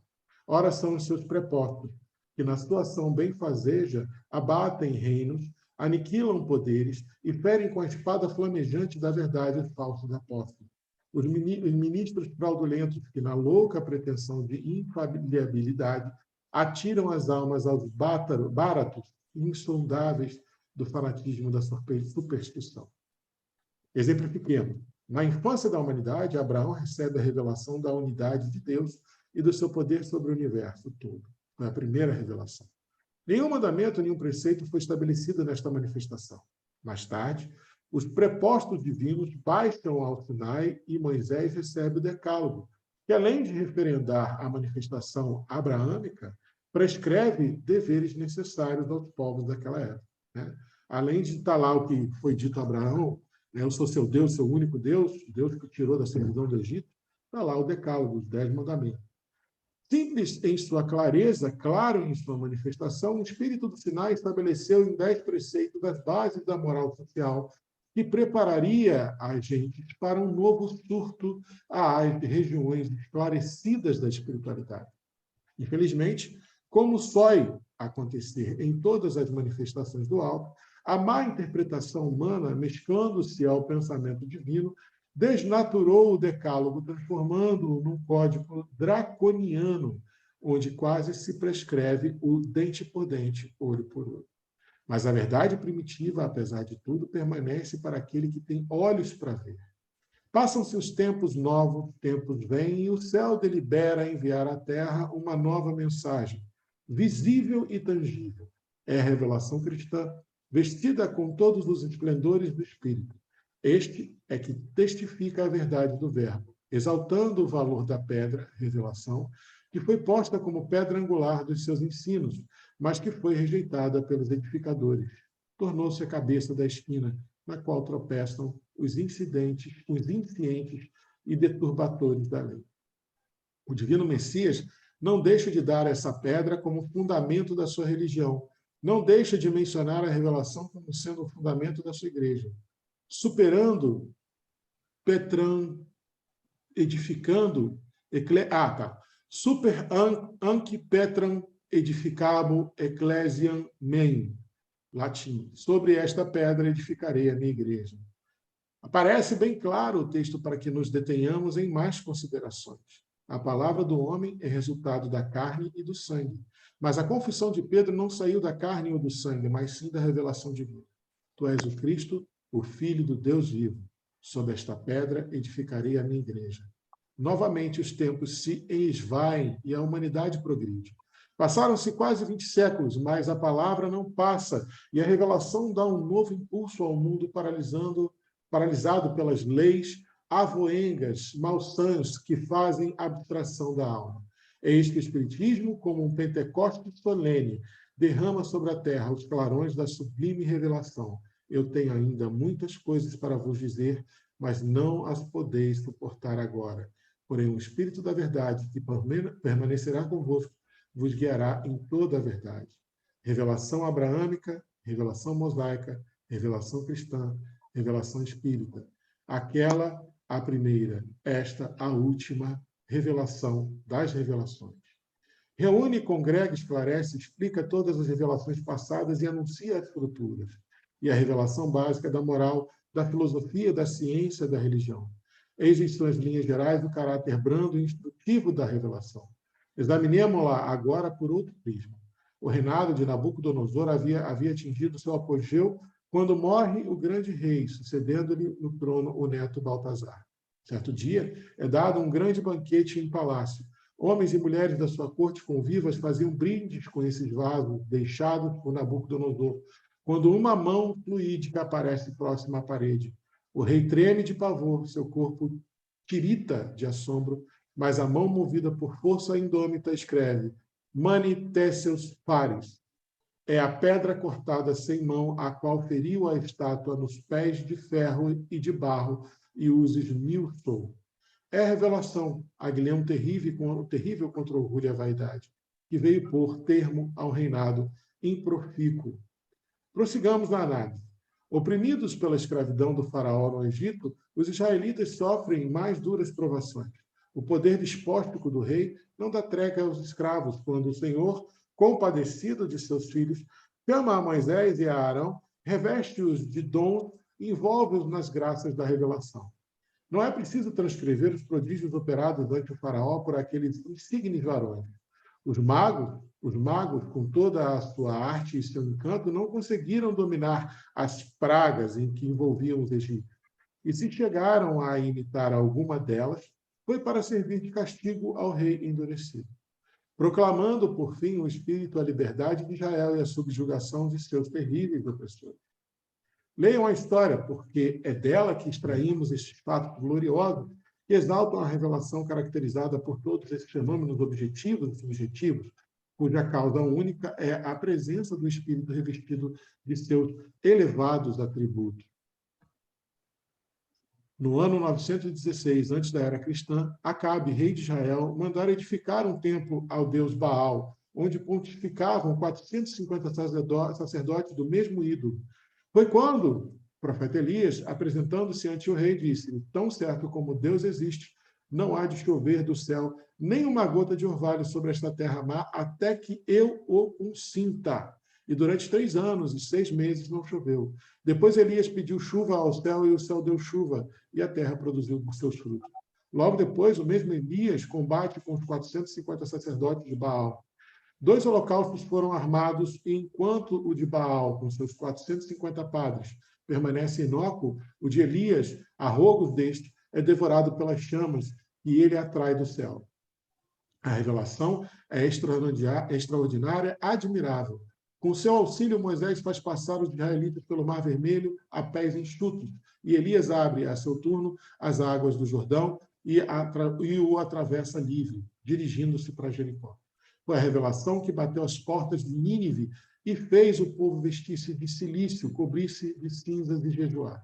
Ora, são os seus prepósitos, que na sua ação benfazeja abatem reinos, aniquilam poderes e ferem com a espada flamejante da verdade os falsos apóstolos. Os ministros fraudulentos que, na louca pretensão de infalibilidade, atiram as almas aos báratos insondáveis do fanatismo da superstição. Exemplifiquemos. Na infância da humanidade, Abraão recebe a revelação da unidade de Deus e do seu poder sobre o universo todo. Foi a primeira revelação. Nenhum mandamento, nenhum preceito foi estabelecido nesta manifestação. Mais tarde, os prepostos divinos baixam ao Sinai e Moisés recebe o Decálogo, que, além de referendar a manifestação abraâmica, prescreve deveres necessários aos povos daquela época. Né? Além de estar lá o que foi dito a Abraão, né? Eu sou seu Deus, seu único Deus, Deus que o tirou da servidão do Egito, está lá o Decálogo, os 10 mandamentos. Simples em sua clareza, claro em sua manifestação, o Espírito do Sinai estabeleceu em 10 preceitos as bases da moral social que prepararia a gente para um novo surto às regiões esclarecidas da espiritualidade. Infelizmente, como sói acontecer em todas as manifestações do alto, a má interpretação humana, mesclando-se ao pensamento divino, desnaturou o decálogo, transformando-o num código draconiano, onde quase se prescreve o dente por dente, olho por olho. Mas a verdade primitiva, apesar de tudo, permanece para aquele que tem olhos para ver. Passam-se os tempos novos, tempos vêm, e o céu delibera enviar à terra uma nova mensagem, visível e tangível. É a revelação cristã, vestida com todos os esplendores do Espírito. Este é que testifica a verdade do Verbo, exaltando o valor da pedra, revelação, que foi posta como pedra angular dos seus ensinos, mas que foi rejeitada pelos edificadores. Tornou-se a cabeça da esquina, na qual tropeçam os incientes e deturbatores da lei. O divino Messias não deixa de dar essa pedra como fundamento da sua religião, não deixa de mencionar a revelação como sendo o fundamento da sua igreja, superando Petran, edificando, super anque Petram edificabo ecclesiam meum, latim. Sobre esta pedra edificarei a minha igreja. Aparece bem claro o texto para que nos detenhamos em mais considerações. A palavra do homem é resultado da carne e do sangue. Mas a confissão de Pedro não saiu da carne ou do sangue, mas sim da revelação divina. Tu és o Cristo, o Filho do Deus vivo. Sob esta pedra edificarei a minha igreja. Novamente os tempos se esvaem e a humanidade progride. Passaram-se quase 20 séculos, mas a palavra não passa e a revelação dá um novo impulso ao mundo paralisado pelas leis avoengas, malsãs, que fazem abstração da alma. Eis que o Espiritismo, como um Pentecostes solene, derrama sobre a terra os clarões da sublime revelação. Eu tenho ainda muitas coisas para vos dizer, mas não as podeis suportar agora. Porém, o Espírito da verdade, que permanecerá convosco, vos guiará em toda a verdade. Revelação abraâmica, revelação mosaica, revelação cristã, revelação espírita. Aquela, a primeira, esta, a última revelação das revelações. Reúne, congrega, esclarece, explica todas as revelações passadas e anuncia as futuras. E a revelação básica da moral, da filosofia, da ciência, da religião. Eis em suas linhas gerais o caráter brando e instrutivo da revelação. Examinemo-la agora por outro prisma. O reinado de Nabucodonosor havia atingido seu apogeu quando morre o grande rei, sucedendo-lhe no trono o neto Baltazar. Certo dia, é dado um grande banquete em palácio. Homens e mulheres da sua corte convivas faziam brindes com esses vasos deixados por Nabucodonosor, quando uma mão fluídica aparece próxima à parede. O rei treme de pavor, seu corpo tirita de assombro, mas a mão movida por força indômita escreve: Mani Tesseus Pares. É a pedra cortada sem mão, a qual feriu a estátua nos pés de ferro e de barro, e os esmiuçou. é a revelação, aguilhão terrível contra o orgulho e a vaidade, que veio pôr termo ao reinado improfícuo. Prossigamos na análise. Oprimidos pela escravidão do faraó no Egito, os israelitas sofrem mais duras provações. O poder despótico do rei não dá trégua aos escravos, quando o Senhor, compadecido de seus filhos, chama a Moisés e a Arão, reveste-os de dons e envolve-os nas graças da revelação. Não é preciso transcrever os prodígios operados ante o faraó por aqueles insignes varões. Os magos, com toda a sua arte e seu encanto, não conseguiram dominar as pragas em que envolviam os egípcios. E se chegaram a imitar alguma delas, foi para servir de castigo ao rei endurecido, proclamando, por fim, o espírito à liberdade de Israel e a subjugação de seus terríveis opressores. Leiam a história, porque é dela que extraímos estes fatos gloriosos que exaltam a revelação caracterizada por todos esses fenômenos objetivos e subjetivos, cuja causa única é a presença do Espírito revestido de seus elevados atributos. No ano 916, antes da era cristã, Acabe, rei de Israel, mandara edificar um templo ao deus Baal, onde pontificavam 450 sacerdotes do mesmo ídolo. Foi quando o profeta Elias, apresentando-se ante o rei, disse: tão certo como Deus existe, não há de chover do céu nem uma gota de orvalho sobre esta terra má, até que eu o consinta. E durante 3 anos e 6 meses não choveu. Depois Elias pediu chuva ao céu, e o céu deu chuva, e a terra produziu os seus frutos. Logo depois, o mesmo Elias combate com os 450 sacerdotes de Baal. 2 holocaustos foram armados, e enquanto o de Baal, com seus 450 padres, permanece inócuo, o de Elias, a rogos deste, é devorado pelas chamas que ele atrai do céu. A revelação é extraordinária, admirável. Com seu auxílio, Moisés faz passar os israelitas pelo Mar Vermelho a pés enxutos, e Elias abre, a seu turno, as águas do Jordão e o atravessa livre, dirigindo-se para Jericó. Foi a revelação que bateu as portas de Nínive e fez o povo vestir-se de cilício, cobrir-se de cinzas e jejuar.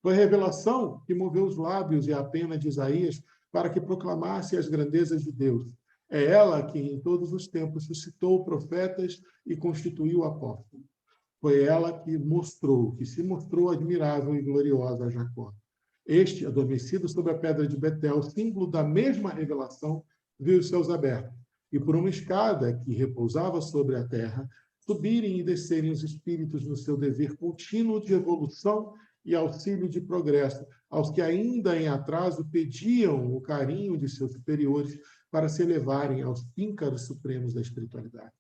Foi a revelação que moveu os lábios e a pena de Isaías para que proclamasse as grandezas de Deus. É ela que, em todos os tempos, suscitou profetas e constituiu apóstolos. Foi ela que se mostrou admirável e gloriosa a Jacó. Este, adormecido sobre a pedra de Betel, símbolo da mesma revelação, viu os céus abertos, e por uma escada que repousava sobre a terra, subirem e descerem os espíritos no seu dever contínuo de evolução e auxílio de progresso, aos que ainda em atraso pediam o carinho de seus superiores para se elevarem aos píncaros supremos da espiritualidade.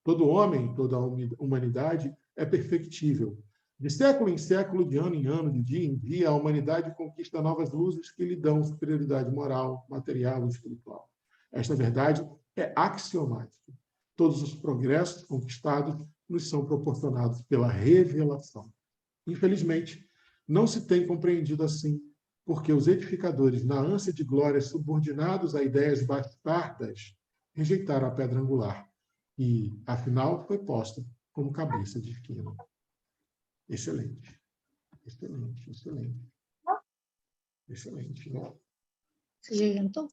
Todo homem, toda a humanidade é perfectível. De século em século, de ano em ano, de dia em dia, a humanidade conquista novas luzes que lhe dão superioridade moral, material e espiritual. Esta verdade é axiomática. Todos os progressos conquistados nos são proporcionados pela revelação. Infelizmente, não se tem compreendido assim, porque os edificadores, na ânsia de glória, subordinados a ideias bastardas, rejeitaram a pedra angular e, afinal, foi posta como cabeça de esquina. Excelente. Excelente, excelente. Excelente, né? Você já jantou?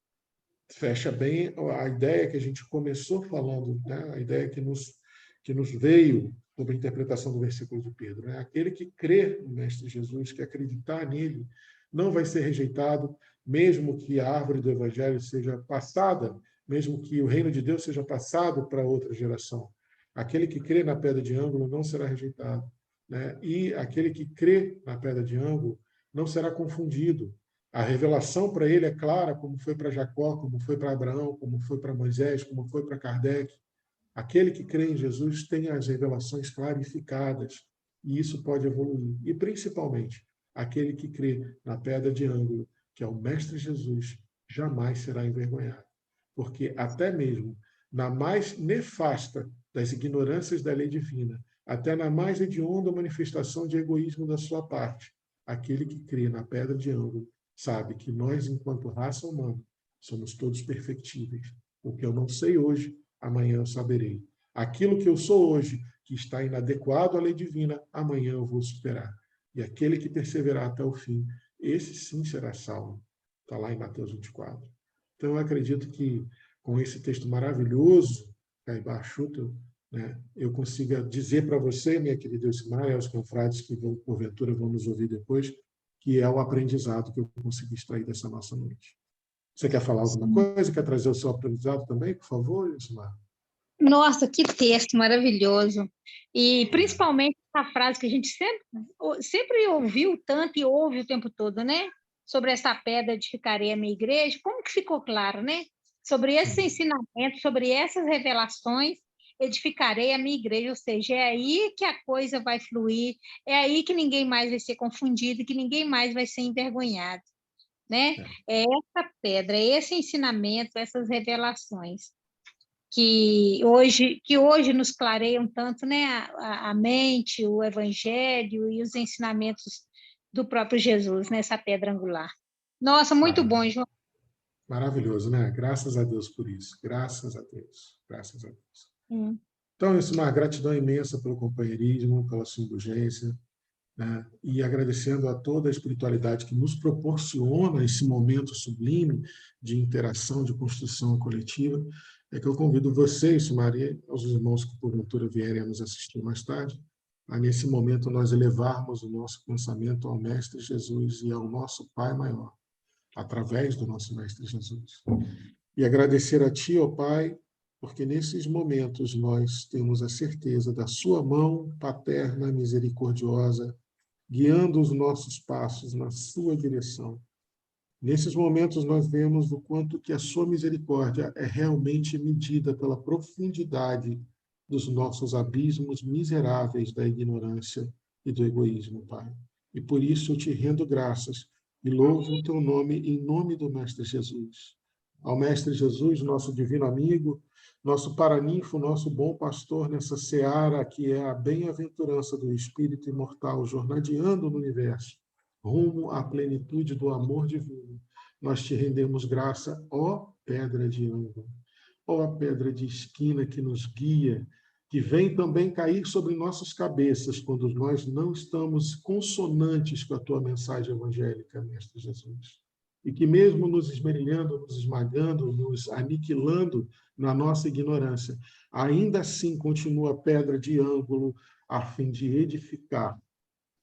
Fecha bem a ideia que a gente começou falando, né? A ideia que nos veio sobre a interpretação do versículo de Pedro. Né? Aquele que crê no Mestre Jesus, que acreditar nele, não vai ser rejeitado, mesmo que a árvore do Evangelho seja passada, mesmo que o reino de Deus seja passado para outra geração. Aquele que crê na pedra de ângulo não será rejeitado. Né? E aquele que crê na pedra de ângulo não será confundido. A revelação para ele é clara, como foi para Jacó, como foi para Abraão, como foi para Moisés, como foi para Kardec. Aquele que crê em Jesus tem as revelações clarificadas, e isso pode evoluir. E, principalmente, aquele que crê na pedra de ângulo, que é o Mestre Jesus, jamais será envergonhado. Porque até mesmo na mais nefasta das ignorâncias da lei divina, até na mais hedionda manifestação de egoísmo da sua parte, aquele que crê na pedra de ângulo sabe que nós, enquanto raça humana, somos todos perfectíveis. O que eu não sei hoje, amanhã eu saberei. Aquilo que eu sou hoje, que está inadequado à lei divina, amanhã eu vou superar. E aquele que perseverar até o fim, esse sim será salvo. Está lá em Mateus 24. Então, eu acredito que, com esse texto maravilhoso, Caibar Schutel, né, eu consiga dizer para você, minha querida Elcimar, e aos confrades que, porventura, vão nos ouvir depois, que é o aprendizado que eu consegui extrair dessa nossa noite. Você quer falar alguma coisa? Quer trazer o seu aprendizado também, por favor, Elcimar? Nossa, que texto maravilhoso. E principalmente essa frase que a gente sempre ouviu tanto e ouve o tempo todo, né? Sobre essa pedra edificarei a minha igreja. Como que ficou claro, né? Sobre esse ensinamento, sobre essas revelações, edificarei a minha igreja. Ou seja, é aí que a coisa vai fluir, é aí que ninguém mais vai ser confundido, que ninguém mais vai ser envergonhado, né? É essa pedra, é esse ensinamento, essas revelações que hoje nos clareiam tanto, né, a mente, o evangelho e os ensinamentos do próprio Jesus nessa pedra angular. Nossa, muito bom, João. Maravilhoso, né? Graças a Deus por isso. Graças a Deus. Graças a Deus. Então, Elcimar, gratidão imensa pelo companheirismo, pela sua indulgência, né? E agradecendo a toda a espiritualidade que nos proporciona esse momento sublime de interação, de construção coletiva, é que eu convido vocês, Maria, aos irmãos que porventura vierem a nos assistir mais tarde, a nesse momento nós elevarmos o nosso pensamento ao Mestre Jesus e ao nosso Pai maior, através do nosso Mestre Jesus. E agradecer a Ti, ó Pai, porque nesses momentos nós temos a certeza da Sua mão paterna, misericordiosa, guiando os nossos passos na sua direção. Nesses momentos nós vemos o quanto que a sua misericórdia é realmente medida pela profundidade dos nossos abismos miseráveis da ignorância e do egoísmo, Pai. E por isso eu te rendo graças e louvo o teu nome em nome do Mestre Jesus. Ao Mestre Jesus, nosso divino amigo, nosso paraninfo, nosso bom pastor nessa seara que é a bem-aventurança do Espírito imortal jornadeando no universo, rumo à plenitude do amor divino. Nós te rendemos graça, ó pedra de ângulo, ó pedra de esquina que nos guia, que vem também cair sobre nossas cabeças quando nós não estamos consonantes com a tua mensagem evangélica, Mestre Jesus. E que mesmo nos esmerilhando, nos esmagando, nos aniquilando na nossa ignorância, ainda assim continua pedra de ângulo a fim de edificar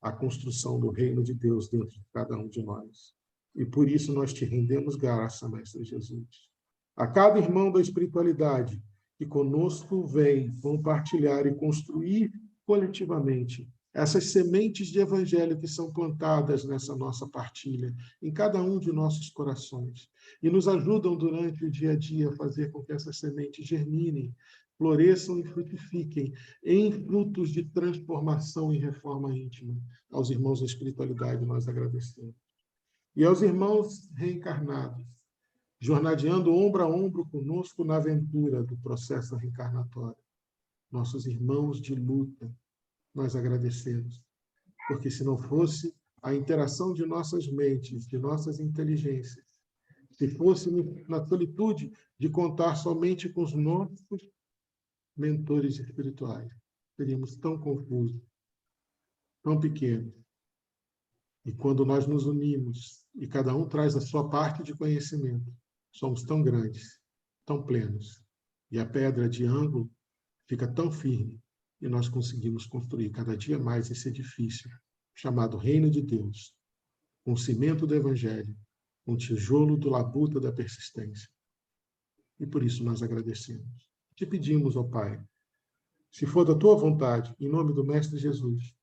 a construção do reino de Deus dentro de cada um de nós. E por isso nós te rendemos graça, Mestre Jesus. A cada irmão da espiritualidade que conosco vem compartilhar e construir coletivamente essas sementes de evangelho que são plantadas nessa nossa partilha, em cada um de nossos corações, e nos ajudam durante o dia a dia a fazer com que essas sementes germinem, floresçam e frutifiquem em frutos de transformação e reforma íntima. Aos irmãos da espiritualidade nós agradecemos. E aos irmãos reencarnados, jornadeando ombro a ombro conosco na aventura do processo reencarnatório. Nossos irmãos de luta, nós agradecemos. Porque se não fosse a interação de nossas mentes, de nossas inteligências, se fosse na solitude de contar somente com os nossos mentores espirituais, seríamos tão confusos, tão pequenos. E quando nós nos unimos e cada um traz a sua parte de conhecimento, somos tão grandes, tão plenos. E a pedra de ângulo fica tão firme e nós conseguimos construir cada dia mais esse edifício chamado Reino de Deus, com o cimento do Evangelho, com o tijolo do labuta da persistência. E por isso nós agradecemos. Te pedimos, ó Pai, se for da tua vontade, em nome do Mestre Jesus,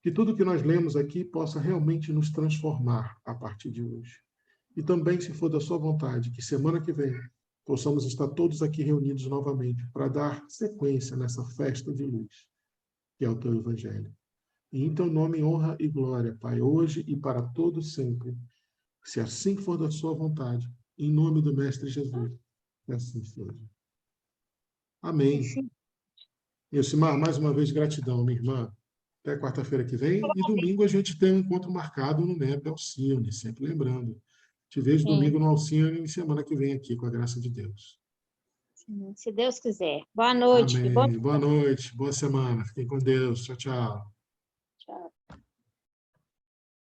que tudo que nós lemos aqui possa realmente nos transformar a partir de hoje. E também, se for da sua vontade, que semana que vem possamos estar todos aqui reunidos novamente para dar sequência nessa festa de luz, que é o teu Evangelho. E em teu nome, honra e glória, Pai, hoje e para todo sempre. Se assim for da sua vontade, em nome do Mestre Jesus, que assim seja. Amém. Elcimar, mais uma vez, gratidão, minha irmã. Até quarta-feira que vem. E domingo a gente tem um encontro marcado no NEP Alcione, sempre lembrando. Te vejo domingo no Alcione e semana que vem aqui, com a graça de Deus. Se Deus quiser. Boa noite. Amém. Boa noite, boa semana. Fiquem com Deus. Tchau, tchau. Tchau.